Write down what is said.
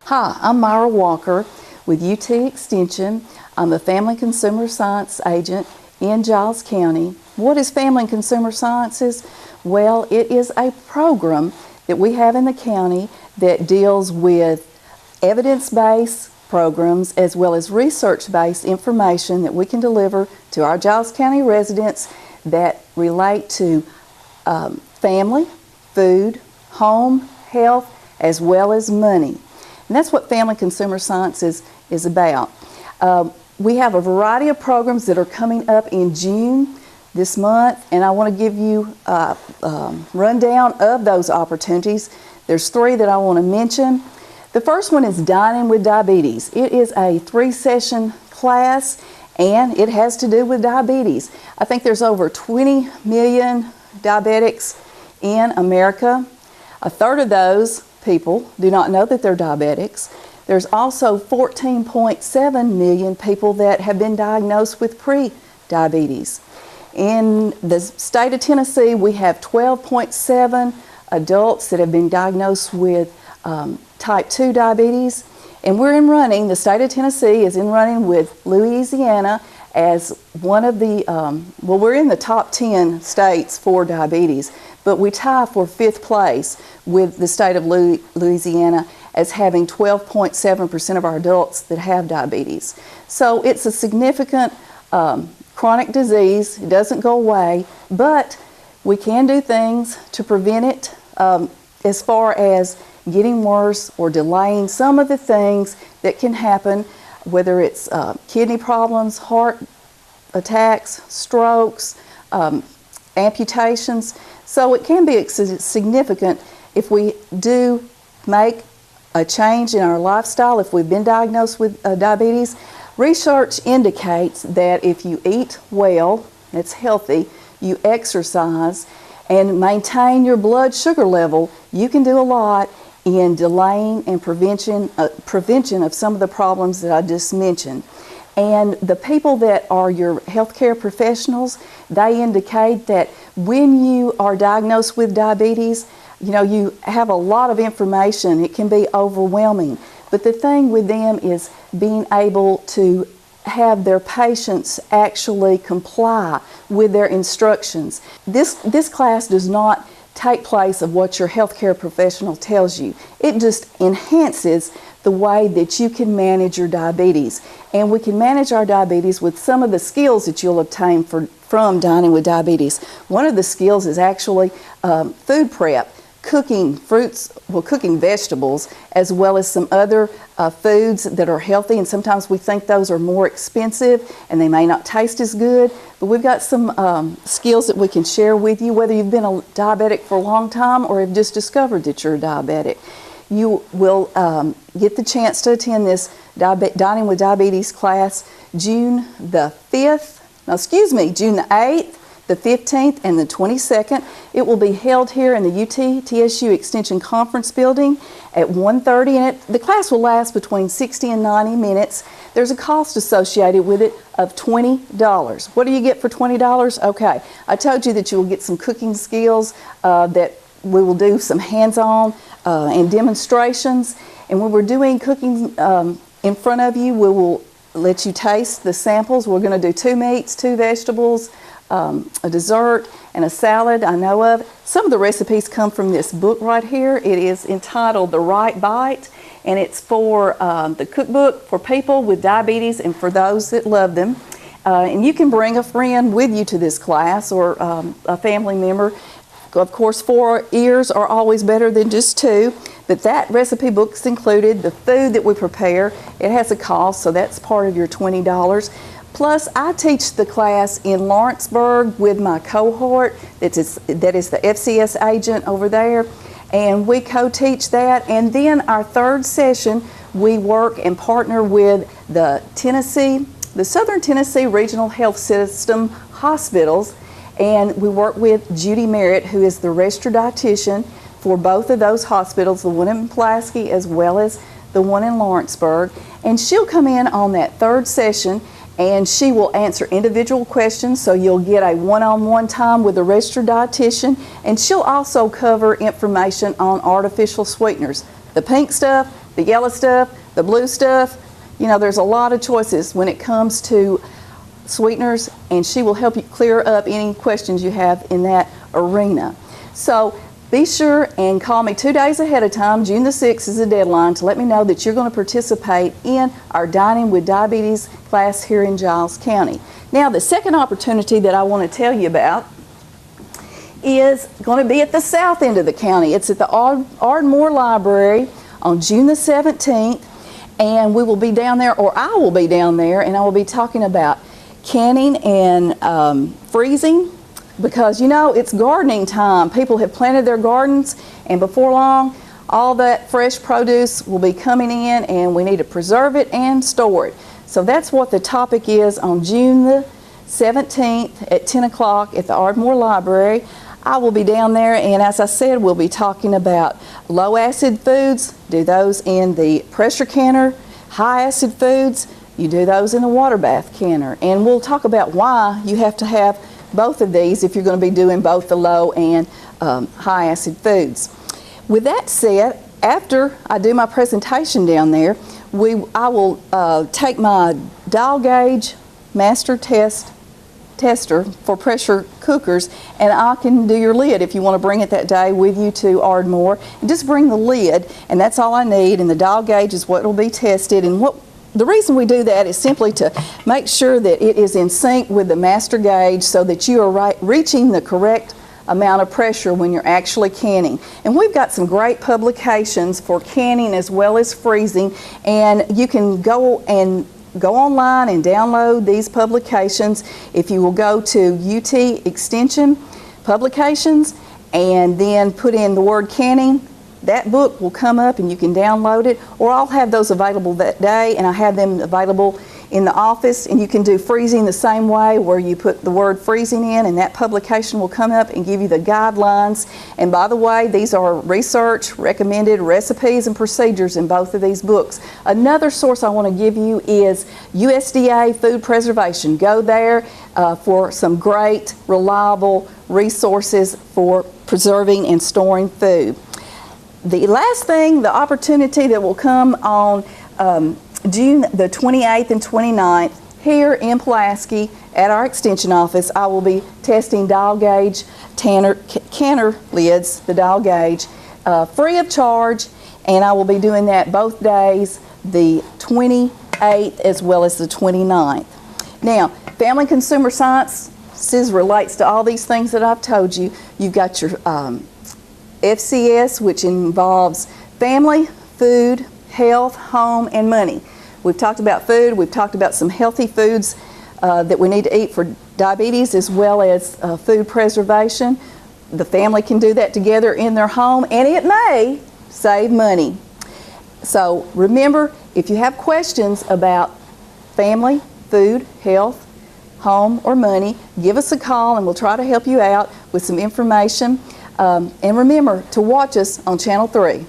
Hi, I'm Myra Walker with UT Extension. I'm the Family Consumer Science Agent in Giles County. What is Family and Consumer Sciences? Well, it is a program that we have in the county that deals with evidence-based programs as well as research-based information that we can deliver to our Giles County residents that relate to family, food, home, health, as well as money. And that's what Family Consumer Sciences is about. We have a variety of programs that are coming up in June this month, and I want to give you a rundown of those opportunities. There's three that I want to mention. The first one is Dining with Diabetes. It is a 3-session class, and it has to do with diabetes. I think there's over 20 million diabetics in America. A third of those people do not know that they're diabetics. There's also 14.7 million people that have been diagnosed with pre-diabetes. In the state of Tennessee, we have 12.7 adults that have been diagnosed with type 2 diabetes. And the state of Tennessee is in running with Louisiana as one of the, we're in the top 10 states for diabetes, but we tie for 5th place with the state of Louisiana as having 12.7% of our adults that have diabetes. So it's a significant chronic disease. It doesn't go away, but we can do things to prevent it as far as getting worse or delaying some of the things that can happen, whether it's kidney problems, heart attacks, strokes, amputations. So it can be significant if we do make a change in our lifestyle, if we've been diagnosed with diabetes. Research indicates that if you eat well, it's healthy, you exercise, and maintain your blood sugar level, you can do a lot in delaying and prevention of some of the problems that I just mentioned. And the people that are your healthcare professionals, they indicate that when you are diagnosed with diabetes, you have a lot of information. It can be overwhelming. But the thing with them is being able to have their patients actually comply with their instructions. This class does not take place of what your healthcare professional tells you. It just enhances the way that you can manage your diabetes. And we can manage our diabetes with some of the skills that you'll obtain from Dining with Diabetes. One of the skills is actually food prep, cooking cooking vegetables, as well as some other foods that are healthy, and sometimes we think those are more expensive and they may not taste as good, but we've got some skills that we can share with you, whether you've been a diabetic for a long time or have just discovered that you're a diabetic. You will get the chance to attend this Dining with Diabetes class June the 8th, the 15th, and the 22nd. It will be held here in the UT-TSU Extension Conference Building at 1:30, and the class will last between 60 and 90 minutes. There's a cost associated with it of $20. What do you get for $20? Okay, I told you that you will get some cooking skills that we will do some hands-on and demonstrations. And when we're doing cooking in front of you, we will let you taste the samples. We're going to do 2 meats, 2 vegetables, a dessert, and a salad I know of. Some of the recipes come from this book right here. It is entitled The Right Bite, and it's for the cookbook for people with diabetes and for those that love them. And you can bring a friend with you to this class or a family member. Of course, 4 ears are always better than just 2, but that recipe book's included. The food that we prepare, it has a cost, so that's part of your $20. Plus, I teach the class in Lawrenceburg with my cohort that is the FCS agent over there, and we co-teach that. And then our 3rd session, we work and partner with the Southern Tennessee Regional Health System hospitals, and we work with Judy Merritt, who is the registered dietitian for both of those hospitals, the one in Pulaski as well as the one in Lawrenceburg. And she'll come in on that 3rd session, and she will answer individual questions, so you'll get a one-on-one time with a registered dietitian, and she'll also cover information on artificial sweeteners. The pink stuff, the yellow stuff, the blue stuff. You know, there's a lot of choices when it comes to sweeteners, and she will help you clear up any questions you have in that arena. So be sure and call me 2 days ahead of time. June the 6th is the deadline to let me know that you're going to participate in our Dining with Diabetes class here in Giles County. Now, the second opportunity that I want to tell you about is going to be at the south end of the county. It's at the Ardmore Library on June the 17th, and we will be down there, or I will be down there, and I will be talking about canning and freezing, because you know it's gardening time. People have planted their gardens, and before long all that fresh produce will be coming in, and we need to preserve it and store it. So that's what the topic is on June the 17th at 10 o'clock at the Ardmore Library. I will be down there, and as I said, we'll be talking about low acid foods. Do those in the pressure canner. High acid foods, you do those in a water bath canner. And we'll talk about why you have to have both of these if you're going to be doing both the low and high acid foods. With that said, after I do my presentation down there, I will take my dial gauge master tester for pressure cookers, and I can do your lid if you want to bring it that day with you to Ardmore. And just bring the lid, and that's all I need, and the dial gauge is what will be tested. And the reason we do that is simply to make sure that it is in sync with the master gauge so that you are reaching the correct amount of pressure when you're actually canning. And we've got some great publications for canning as well as freezing, and you can go online and download these publications. If you will go to UT Extension Publications and then put in the word canning, that book will come up and you can download it, or I'll have those available that day, and I have them available in the office. And you can do freezing the same way, where you put the word freezing in and that publication will come up and give you the guidelines. And by the way, these are research recommended recipes and procedures in both of these books. Another source I want to give you is USDA Food Preservation. Go there for some great reliable resources for preserving and storing food. The last thing, the opportunity that will come on June the 28th and 29th here in Pulaski at our extension office, I will be testing dial gauge canner lids, the dial gauge, free of charge, and I will be doing that both days, the 28th as well as the 29th. Now, Family Consumer Sciences relates to all these things that I've told you. You've got your FCS, which involves family, food, health, home, and money. We've talked about food. We've talked about some healthy foods that we need to eat for diabetes, as well as food preservation. The family can do that together in their home, and it may save money. So remember, if you have questions about family, food, health, home, or money, give us a call and we'll try to help you out with some information. And remember to watch us on Channel 3.